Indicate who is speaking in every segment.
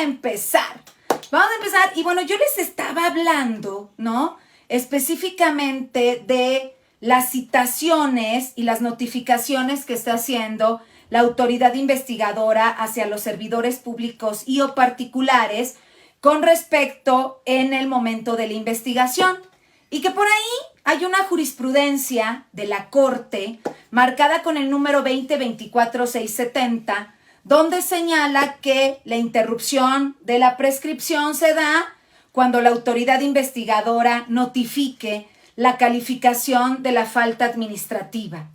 Speaker 1: a empezar. Y bueno, yo les estaba hablando, ¿no? Específicamente de las citaciones y las notificaciones que está haciendo la autoridad investigadora hacia los servidores públicos y o particulares con respecto en el momento de la investigación. Y que por ahí hay una jurisprudencia de la Corte marcada con el número 20-24-670, donde señala que la interrupción de la prescripción se da cuando la autoridad investigadora notifique la calificación de la falta administrativa.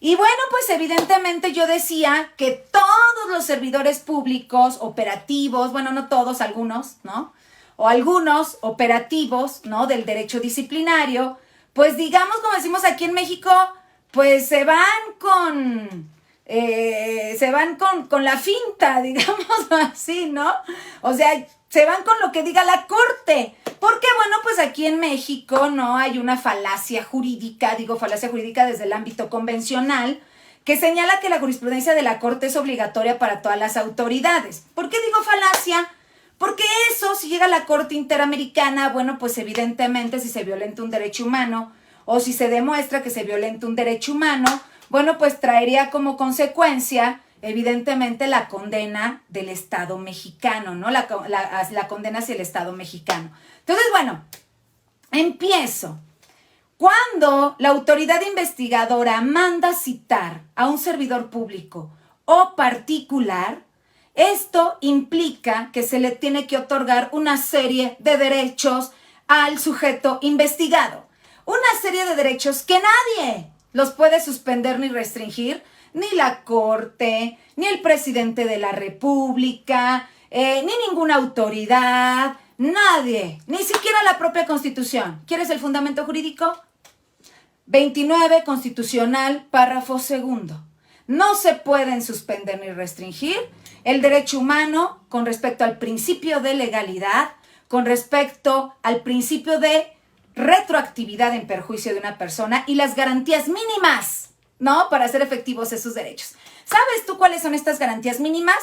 Speaker 1: Y bueno, pues evidentemente yo decía que todos los servidores públicos operativos, bueno, no todos, algunos, ¿no? O algunos operativos, ¿no? Del derecho disciplinario, pues digamos, como decimos aquí en México, pues se van con la finta, digamos así, ¿no? O sea, se van con lo que diga la Corte. Porque, bueno, pues aquí en México no hay una falacia jurídica, digo falacia jurídica desde el ámbito convencional, que señala que la jurisprudencia de la Corte es obligatoria para todas las autoridades. ¿Por qué digo falacia? Porque eso, si llega a la Corte Interamericana, bueno, pues evidentemente si se violenta un derecho humano o si se demuestra que se violenta un derecho humano, bueno, pues traería como consecuencia, evidentemente, la condena del Estado mexicano, ¿no? La condena hacia el Estado mexicano. Entonces, bueno, empiezo. Cuando la autoridad investigadora manda citar a un servidor público o particular, esto implica que se le tiene que otorgar una serie de derechos al sujeto investigado. Una serie de derechos que nadie los puede suspender ni restringir, ni la Corte, ni el presidente de la República, ni ninguna autoridad, nadie, ni siquiera la propia Constitución. ¿Quieres el fundamento jurídico? 29 constitucional, párrafo segundo. No se pueden suspender ni restringir el derecho humano con respecto al principio de legalidad, con respecto al principio de retroactividad en perjuicio de una persona y las garantías mínimas, ¿no? Para hacer efectivos esos derechos. ¿Sabes tú cuáles son estas garantías mínimas?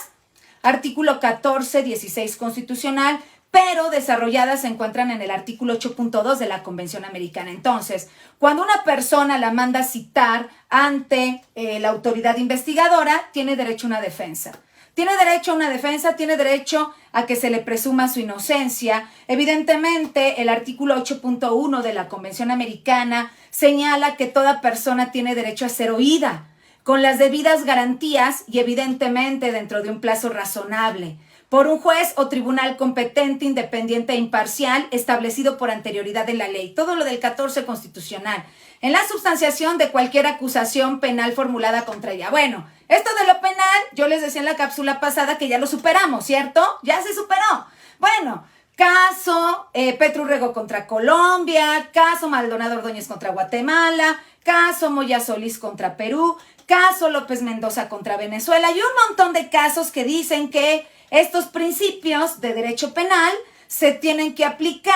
Speaker 1: Artículo 14, 16 constitucional, pero desarrolladas se encuentran en el artículo 8.2 de la Convención Americana. Entonces, cuando una persona la manda a citar ante la autoridad investigadora, tiene derecho a una defensa. Tiene derecho a una defensa, tiene derecho a que se le presuma su inocencia. Evidentemente, el artículo 8.1 de la Convención Americana señala que toda persona tiene derecho a ser oída con las debidas garantías y evidentemente dentro de un plazo razonable por un juez o tribunal competente, independiente e imparcial establecido por anterioridad en la ley. Todo lo del 14 constitucional. En la substanciación de cualquier acusación penal formulada contra ella. Bueno, esto de lo penal, yo les decía en la cápsula pasada que ya lo superamos, ¿cierto? Ya se superó. Bueno, caso Petro Urrego contra Colombia, caso Maldonado Ordóñez contra Guatemala, caso Moya Solís contra Perú, caso López Mendoza contra Venezuela y un montón de casos que dicen que estos principios de derecho penal se tienen que aplicar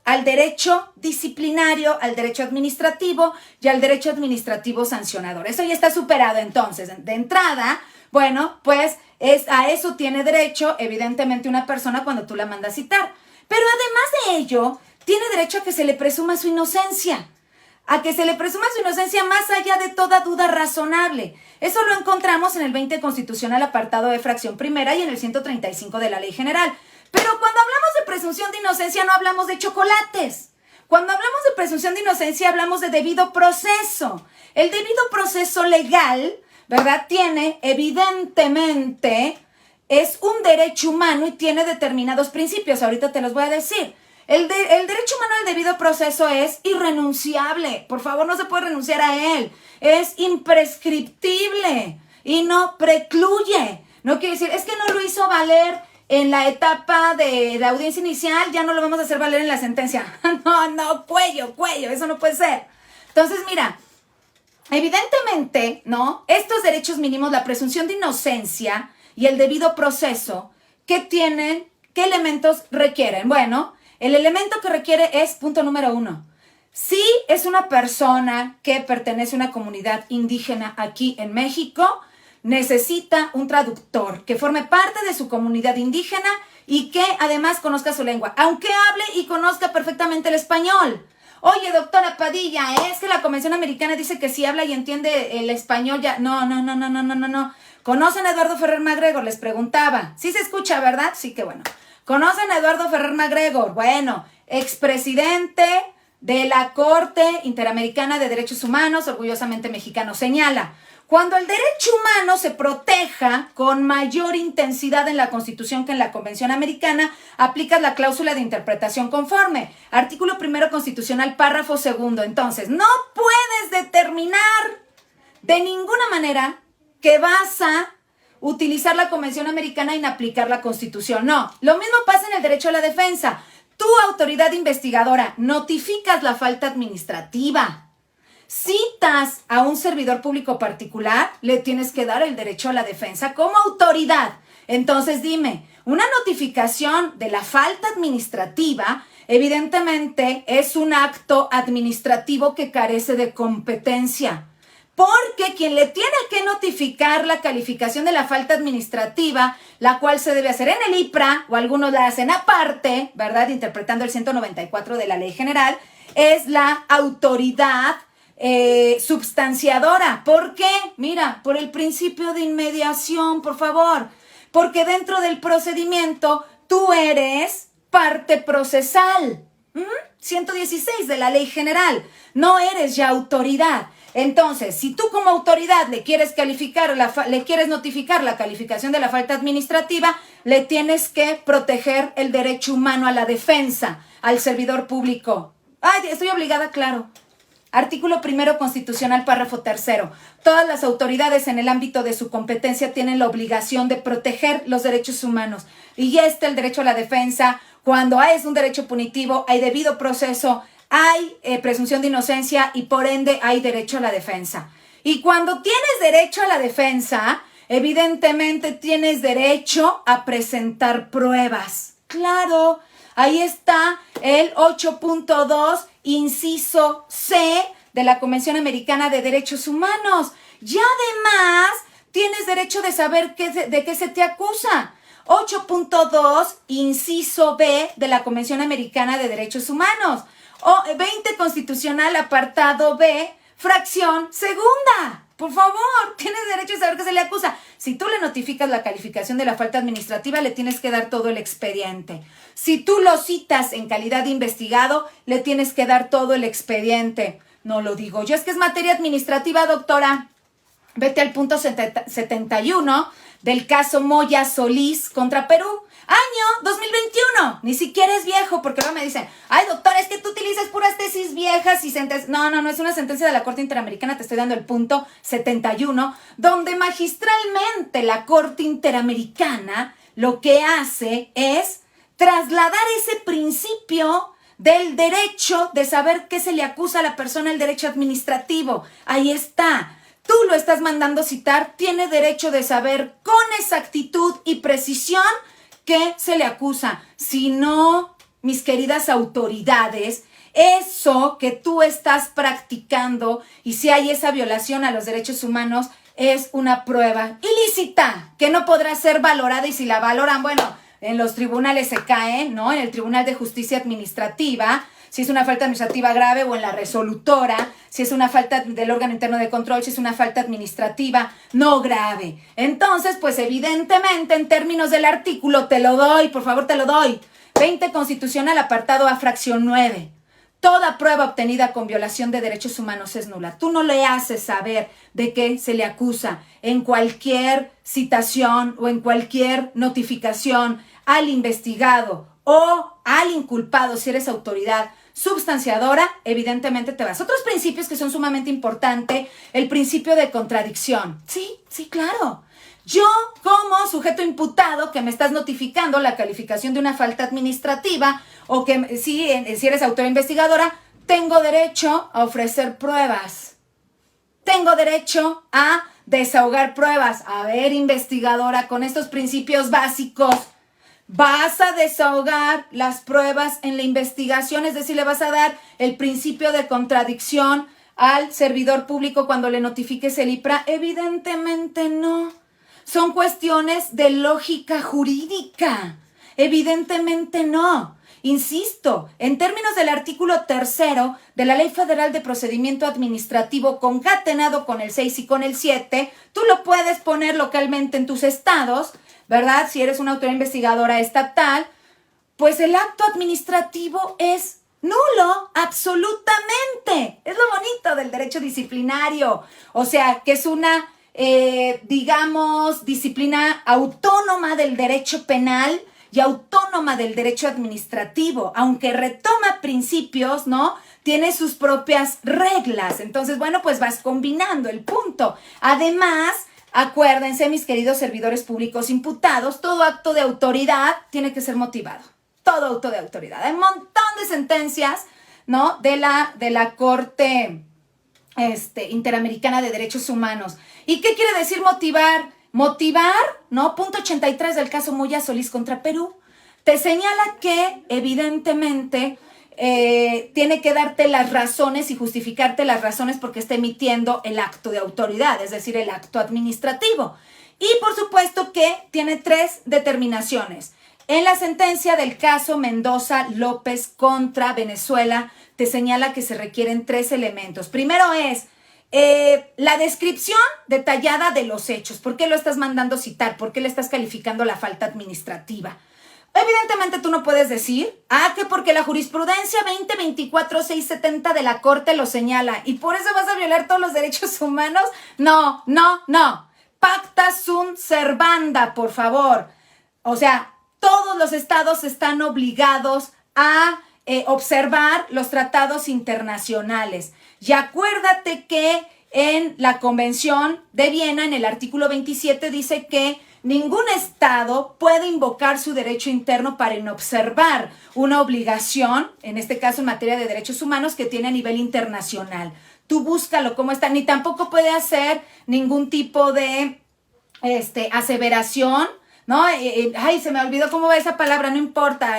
Speaker 1: al derecho disciplinario, al derecho administrativo y al derecho administrativo sancionador. Eso ya está superado entonces. De entrada, bueno, pues a eso tiene derecho evidentemente una persona cuando tú la mandas citar. Pero además de ello, tiene derecho a que se le presuma su inocencia. A que se le presuma su inocencia más allá de toda duda razonable. Eso lo encontramos en el 20 constitucional apartado de fracción primera y en el 135 de la ley general. Pero cuando hablamos de presunción de inocencia no hablamos de chocolates. Cuando hablamos de presunción de inocencia hablamos de debido proceso. El debido proceso legal, ¿verdad? Tiene evidentemente, es un derecho humano y tiene determinados principios. Ahorita te los voy a decir. El derecho humano al debido proceso es irrenunciable. Por favor, no se puede renunciar a él. Es imprescriptible y no precluye. No quiere decir, es que no lo hizo valer en la etapa de la audiencia inicial, ya no lo vamos a hacer valer en la sentencia. No, cuello, eso no puede ser. Entonces, mira, evidentemente, ¿no? Estos derechos mínimos, la presunción de inocencia y el debido proceso, ¿qué tienen? ¿Qué elementos requieren? Bueno, el elemento que requiere es, punto número 1, si es una persona que pertenece a una comunidad indígena aquí en México, necesita un traductor que forme parte de su comunidad indígena y que además conozca su lengua, aunque hable y conozca perfectamente el español. Oye, doctora Padilla, es que la Convención Americana dice que si habla y entiende el español ya... No. ¿Conocen a Eduardo Ferrer MacGregor? Les preguntaba. Sí se escucha, ¿verdad? Sí, que bueno. ¿Conocen a Eduardo Ferrer MacGregor? Bueno, expresidente de la Corte Interamericana de Derechos Humanos, orgullosamente mexicano, señala: cuando el derecho humano se proteja con mayor intensidad en la Constitución que en la Convención Americana, aplicas la cláusula de interpretación conforme. Artículo 1 constitucional, párrafo 2. Entonces, no puedes determinar de ninguna manera que vas a utilizar la Convención Americana y no aplicar la Constitución. No, lo mismo pasa en el derecho a la defensa. Tu autoridad investigadora notificas la falta administrativa, citas a un servidor público particular, le tienes que dar el derecho a la defensa como autoridad. Entonces dime, una notificación de la falta administrativa evidentemente es un acto administrativo que carece de competencia, porque quien le tiene que notificar la calificación de la falta administrativa, la cual se debe hacer en el IPRA, o algunos la hacen aparte, ¿verdad?, interpretando el 194 de la Ley General, es la autoridad substanciadora. ¿Por qué? Mira, por el principio de inmediación, por favor. Porque dentro del procedimiento tú eres parte procesal. 116 de la Ley General. No eres ya autoridad. Entonces, si tú como autoridad le quieres notificar la calificación de la falta administrativa, le tienes que proteger el derecho humano a la defensa, al servidor público. Ay, estoy obligada, claro. Artículo 1 constitucional, párrafo 3. Todas las autoridades en el ámbito de su competencia tienen la obligación de proteger los derechos humanos. Y el derecho a la defensa, cuando es un derecho punitivo, hay debido proceso, hay presunción de inocencia y por ende hay derecho a la defensa. Y cuando tienes derecho a la defensa, evidentemente tienes derecho a presentar pruebas. Claro, ahí está el 8.2, inciso C de la Convención Americana de Derechos Humanos. Y además tienes derecho de saber de qué se te acusa. 8.2, inciso B de la Convención Americana de Derechos Humanos. O 20 constitucional, apartado B, fracción segunda. Por favor, tienes derecho a saber qué se le acusa. Si tú le notificas la calificación de la falta administrativa, le tienes que dar todo el expediente. Si tú lo citas en calidad de investigado, le tienes que dar todo el expediente. No lo digo yo, es que es materia administrativa, doctora. Vete al punto 71 del caso Moya Solís contra Perú. Año 2021, ni siquiera es viejo, porque luego me dicen, ay doctora, es que tú utilizas puras tesis viejas y sentencias. No, es una sentencia de la Corte Interamericana, te estoy dando el punto 71, donde magistralmente la Corte Interamericana lo que hace es trasladar ese principio del derecho de saber qué se le acusa a la persona, el derecho administrativo. Ahí está. Tú lo estás mandando citar, tiene derecho de saber con exactitud y precisión qué se le acusa. Si no, mis queridas autoridades, eso que tú estás practicando y si hay esa violación a los derechos humanos es una prueba ilícita que no podrá ser valorada, y si la valoran, bueno, en los tribunales se caen, ¿no? En el Tribunal de Justicia Administrativa, si es una falta administrativa grave, o en la resolutora, si es una falta del órgano interno de control, si es una falta administrativa no grave. Entonces, pues evidentemente en términos del artículo, te lo doy, por favor te lo doy. 20 constitucional, apartado A, fracción 9. Toda prueba obtenida con violación de derechos humanos es nula. Tú no le haces saber de qué se le acusa en cualquier citación o en cualquier notificación al investigado o al inculpado, si eres autoridad substanciadora, evidentemente te vas. Otros principios que son sumamente importantes, el principio de contradicción. Sí, claro. Yo, como sujeto imputado, que me estás notificando la calificación de una falta administrativa, o que si eres autora investigadora, tengo derecho a ofrecer pruebas. Tengo derecho a desahogar pruebas. A ver, investigadora, con estos principios básicos, vas a desahogar las pruebas en la investigación, es decir, le vas a dar el principio de contradicción al servidor público cuando le notifiques el IPRA? Evidentemente no. Son cuestiones de lógica jurídica. Evidentemente no. Insisto, en términos del artículo 3º de la Ley Federal de Procedimiento Administrativo concatenado con el 6 y con el 7, tú lo puedes poner localmente en tus estados, ¿verdad? Si eres una autoridad investigadora estatal, pues el acto administrativo es nulo, absolutamente. Es lo bonito del derecho disciplinario. O sea, que es una, digamos, disciplina autónoma del derecho penal y autónoma del derecho administrativo, aunque retoma principios, ¿no? Tiene sus propias reglas. Entonces, bueno, pues vas combinando el punto. Además, acuérdense, mis queridos servidores públicos imputados, todo acto de autoridad tiene que ser motivado. Todo acto de autoridad. Hay un montón de sentencias, ¿no? De la Corte Interamericana de Derechos Humanos. ¿Y qué quiere decir motivar? Motivar, ¿no? Punto 83 del caso Moya Solís contra Perú. Te señala que, evidentemente, tiene que darte las razones y justificarte las razones porque está emitiendo el acto de autoridad, es decir, el acto administrativo. Y, por supuesto, que tiene 3 determinaciones. En la sentencia del caso Mendoza López contra Venezuela, te señala que se requieren 3 elementos. Primero es la descripción detallada de los hechos. ¿Por qué lo estás mandando citar? ¿Por qué le estás calificando la falta administrativa? Evidentemente tú no puedes decir, que porque la jurisprudencia 2024-670 de la Corte lo señala y por eso vas a violar todos los derechos humanos. No. Pacta sunt servanda, por favor. O sea, todos los estados están obligados a observar los tratados internacionales. Y acuérdate que en la Convención de Viena, en el artículo 27, dice que ningún estado puede invocar su derecho interno para inobservar una obligación, en este caso en materia de derechos humanos, que tiene a nivel internacional. Tú búscalo cómo está, ni tampoco puede hacer ningún tipo de aseveración, ¿no? Se me olvidó cómo va esa palabra, no importa.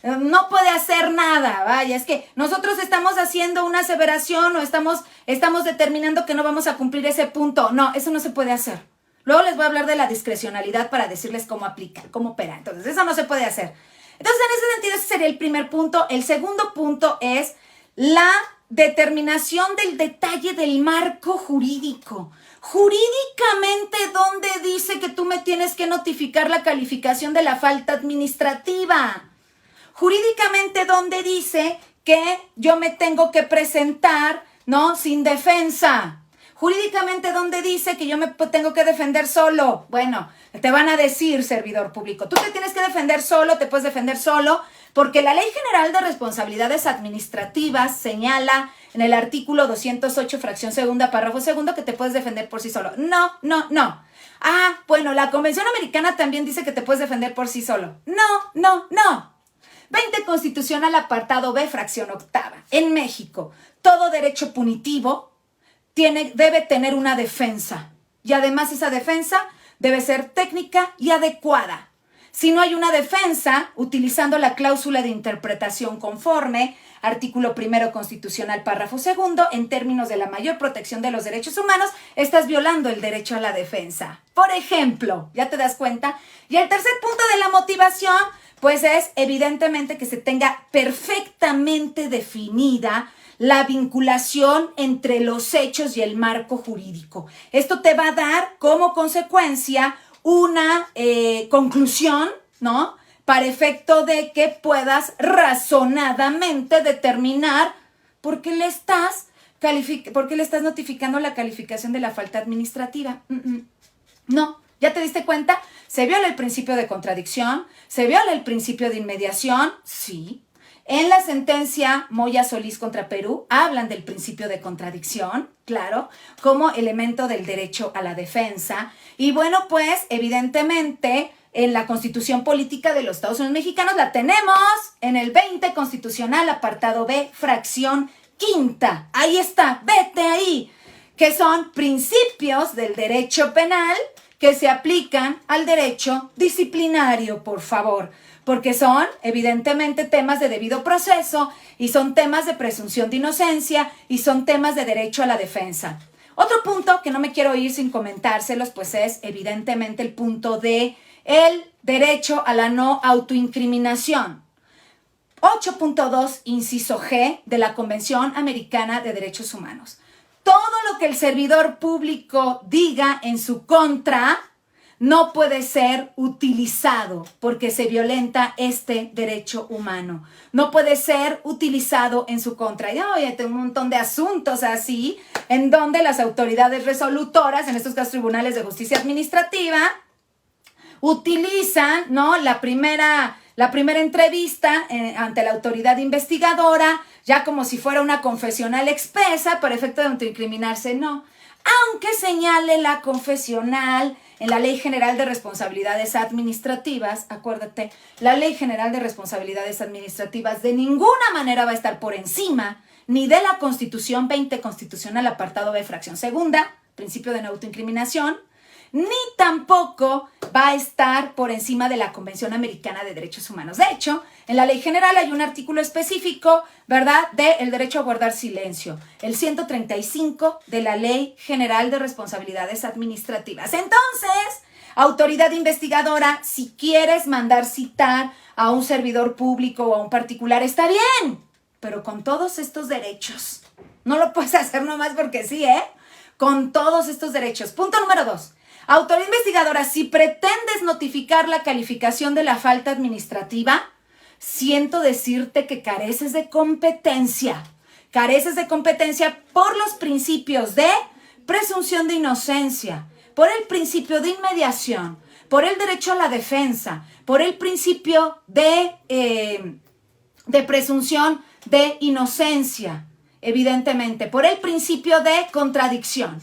Speaker 1: No puede hacer nada, vaya, es que nosotros estamos haciendo una aseveración o estamos determinando que no vamos a cumplir ese punto. No, eso no se puede hacer. Luego les voy a hablar de la discrecionalidad para decirles cómo aplica, cómo opera. Entonces, eso no se puede hacer. Entonces, en ese sentido, ese sería el primer punto. El segundo punto es la determinación del detalle del marco jurídico. Jurídicamente, ¿dónde dice que tú me tienes que notificar la calificación de la falta administrativa? Jurídicamente, ¿dónde dice que yo me tengo que presentar, ¿no? Sin defensa? Jurídicamente, ¿dónde dice que yo me tengo que defender solo? Bueno, te van a decir, servidor público, tú te tienes que defender solo, te puedes defender solo, porque la Ley General de Responsabilidades Administrativas señala en el artículo 208, fracción segunda, párrafo segundo, que te puedes defender por sí solo. No. Bueno, la Convención Americana también dice que te puedes defender por sí solo. No. 20 Constitucional, apartado B, fracción octava. En México, todo derecho punitivo debe tener una defensa. Y además esa defensa debe ser técnica y adecuada. Si no hay una defensa, utilizando la cláusula de interpretación conforme, artículo 1 Constitucional, párrafo segundo, en términos de la mayor protección de los derechos humanos, estás violando el derecho a la defensa. Por ejemplo, ¿ya te das cuenta? Y el tercer punto de la motivación, pues es evidentemente que se tenga perfectamente definida la vinculación entre los hechos y el marco jurídico. Esto te va a dar como consecuencia una conclusión, ¿no? Para efecto de que puedas razonadamente determinar por qué le estás notificando la calificación de la falta administrativa. No, ¿ya te diste cuenta? ¿Se viola el principio de contradicción? ¿Se viola el principio de inmediación? Sí. En la sentencia Moya Solís contra Perú hablan del principio de contradicción, claro, como elemento del derecho a la defensa. Y bueno, pues evidentemente en la Constitución Política de los Estados Unidos Mexicanos la tenemos en el 20 Constitucional, apartado B, fracción quinta. Ahí está, vete ahí, que son principios del derecho penal que se aplican al derecho disciplinario, por favor. porque son evidentemente temas de debido proceso y son temas de presunción de inocencia y son temas de derecho a la defensa. Otro punto que no me quiero ir sin comentárselos, pues es evidentemente el punto de el derecho a la no autoincriminación. 8.2, inciso G, de la Convención Americana de Derechos Humanos. Todo lo que el servidor público diga en su contra no puede ser utilizado porque se violenta este derecho humano. No puede ser utilizado en su contra. Y hoy hay un montón de asuntos así en donde las autoridades resolutoras, en estos casos tribunales de justicia administrativa, utilizan, ¿no?, la primera entrevista ante la autoridad investigadora, ya como si fuera una confesional expresa para efecto de autoincriminarse. No, aunque señale la confesional en la Ley General de Responsabilidades Administrativas, acuérdate, la Ley General de Responsabilidades Administrativas de ninguna manera va a estar por encima ni de la Constitución 20 Constitucional, apartado B, fracción segunda, principio de no autoincriminación, ni tampoco va a estar por encima de la Convención Americana de Derechos Humanos. De hecho, en la Ley General hay un artículo específico, ¿verdad?, del derecho a guardar silencio, el 135 de la Ley General de Responsabilidades Administrativas. Entonces, autoridad investigadora, si quieres mandar citar a un servidor público o a un particular, está bien, pero con todos estos derechos. No lo puedes hacer nomás porque sí, con todos estos derechos. Punto número 2. Autoridad investigadora, si pretendes notificar la calificación de la falta administrativa, siento decirte que careces de competencia. Careces de competencia por los principios de presunción de inocencia, por el principio de inmediación, por el derecho a la defensa, por el principio de presunción de inocencia, evidentemente, por el principio de contradicción.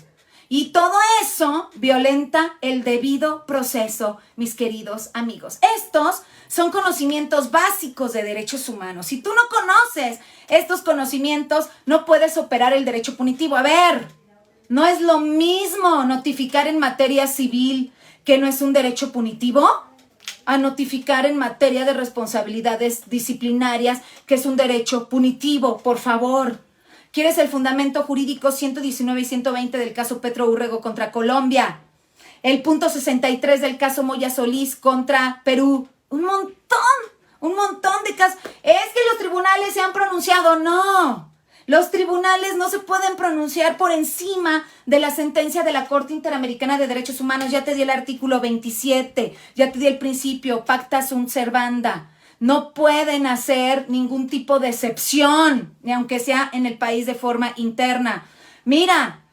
Speaker 1: Y todo eso violenta el debido proceso, mis queridos amigos. Estos son conocimientos básicos de derechos humanos. Si tú no conoces estos conocimientos, no puedes operar el derecho punitivo. A ver, no es lo mismo notificar en materia civil, que no es un derecho punitivo, a notificar en materia de responsabilidades disciplinarias, que es un derecho punitivo, por favor. ¿Quieres el fundamento jurídico 119 y 120 del caso Petro Urrego contra Colombia? El punto 63 del caso Moya Solís contra Perú. Un montón de casos. Es que los tribunales se han pronunciado. No, los tribunales no se pueden pronunciar por encima de la sentencia de la Corte Interamericana de Derechos Humanos. Ya te di el artículo 27, ya te di el principio, pacta sunt servanda. No pueden hacer ningún tipo de excepción, ni aunque sea en el país de forma interna. Mira,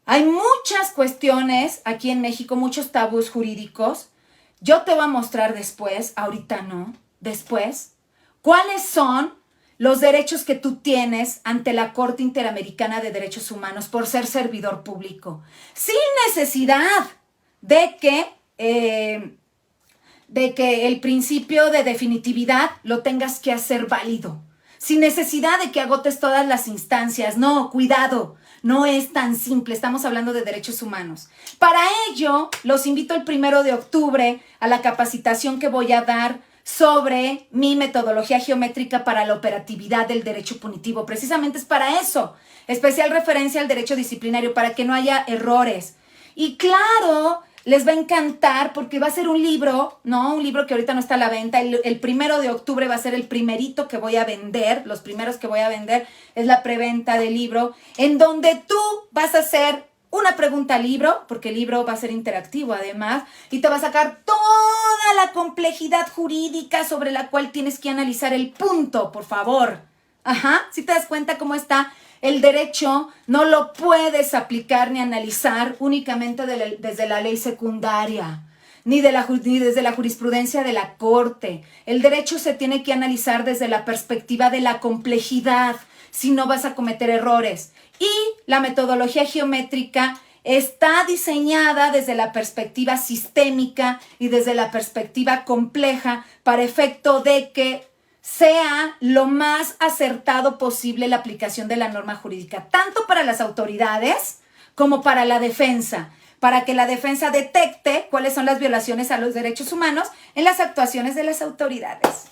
Speaker 1: hay muchas cuestiones aquí en México, muchos tabús jurídicos. Yo te voy a mostrar después, ahorita no, después, cuáles son los derechos que tú tienes ante la Corte Interamericana de Derechos Humanos por ser servidor público, sin necesidad de que el principio de definitividad lo tengas que hacer válido, sin necesidad de que agotes todas las instancias. No, cuidado, no es tan simple, estamos hablando de derechos humanos. Para ello, los invito el 1 de octubre a la capacitación que voy a dar sobre mi metodología geométrica para la operatividad del derecho punitivo. Precisamente es para eso, especial referencia al derecho disciplinario, para que no haya errores. Y claro, les va a encantar porque va a ser un libro, ¿no? Un libro que ahorita no está a la venta. El 1 de octubre va a ser el primerito que voy a vender. Los primeros que voy a vender es la preventa del libro, en donde tú vas a hacer una pregunta al libro, porque el libro va a ser interactivo además, y te va a sacar toda la complejidad jurídica sobre la cual tienes que analizar el punto, por favor. Ajá, ¿sí te das cuenta cómo está? El derecho no lo puedes aplicar ni analizar únicamente desde la ley secundaria, ni desde la jurisprudencia de la Corte. El derecho se tiene que analizar desde la perspectiva de la complejidad, si no vas a cometer errores. Y la metodología geométrica está diseñada desde la perspectiva sistémica y desde la perspectiva compleja para efecto de que sea lo más acertado posible la aplicación de la norma jurídica, tanto para las autoridades como para la defensa, para que la defensa detecte cuáles son las violaciones a los derechos humanos en las actuaciones de las autoridades.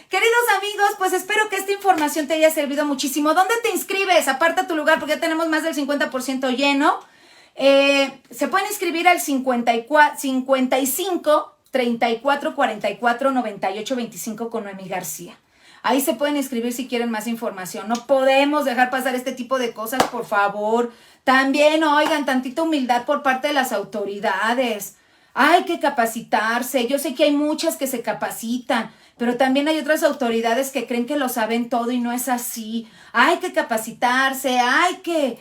Speaker 1: Queridos amigos, pues espero que esta información te haya servido muchísimo. ¿Dónde te inscribes? Aparta tu lugar porque ya tenemos más del 50% lleno. Se pueden inscribir al 55 34 44 98 25 con Noemí García. Ahí se pueden inscribir si quieren más información. No podemos dejar pasar este tipo de cosas, por favor. También, oigan, tantita humildad por parte de las autoridades. Hay que capacitarse. Yo sé que hay muchas que se capacitan, pero también hay otras autoridades que creen que lo saben todo y no es así. Hay que capacitarse, hay que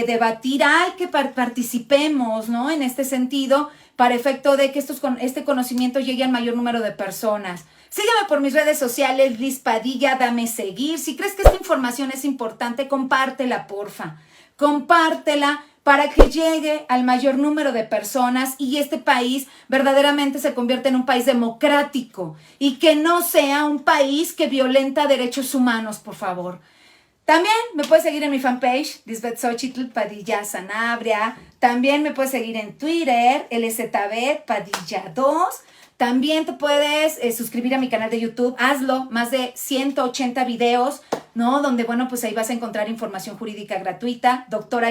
Speaker 1: debatir, hay que participemos, ¿no? En este sentido, para efecto de que este conocimiento llegue al mayor número de personas. Sígueme por mis redes sociales, Liz Padilla, dame seguir. Si crees que esta información es importante, compártela, porfa. Compártela para que llegue al mayor número de personas y este país verdaderamente se convierta en un país democrático y que no sea un país que violenta derechos humanos, por favor. También me puedes seguir en mi fanpage, Lisbeth Xochitl Padilla Sanabria. También me puedes seguir en Twitter, LZB Padilla 2. También te puedes suscribir a mi canal de YouTube. Hazlo, más de 180 videos, ¿no? Donde, bueno, pues ahí vas a encontrar información jurídica gratuita. Doctora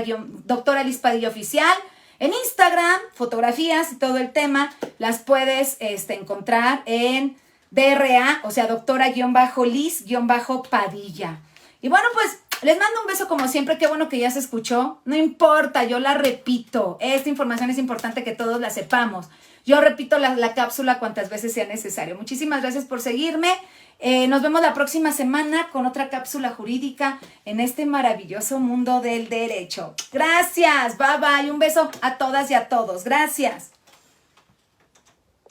Speaker 1: Liz Padilla Oficial. En Instagram, fotografías y todo el tema, las puedes encontrar en DRA, o sea, doctora-Liz-Padilla. Y bueno, pues les mando un beso como siempre. Qué bueno que ya se escuchó. No importa, yo la repito. Esta información es importante que todos la sepamos. Yo repito la cápsula cuantas veces sea necesario. Muchísimas gracias por seguirme. Nos vemos la próxima semana con otra cápsula jurídica en este maravilloso mundo del derecho. Gracias. Bye bye. Un beso a todas y a todos. Gracias.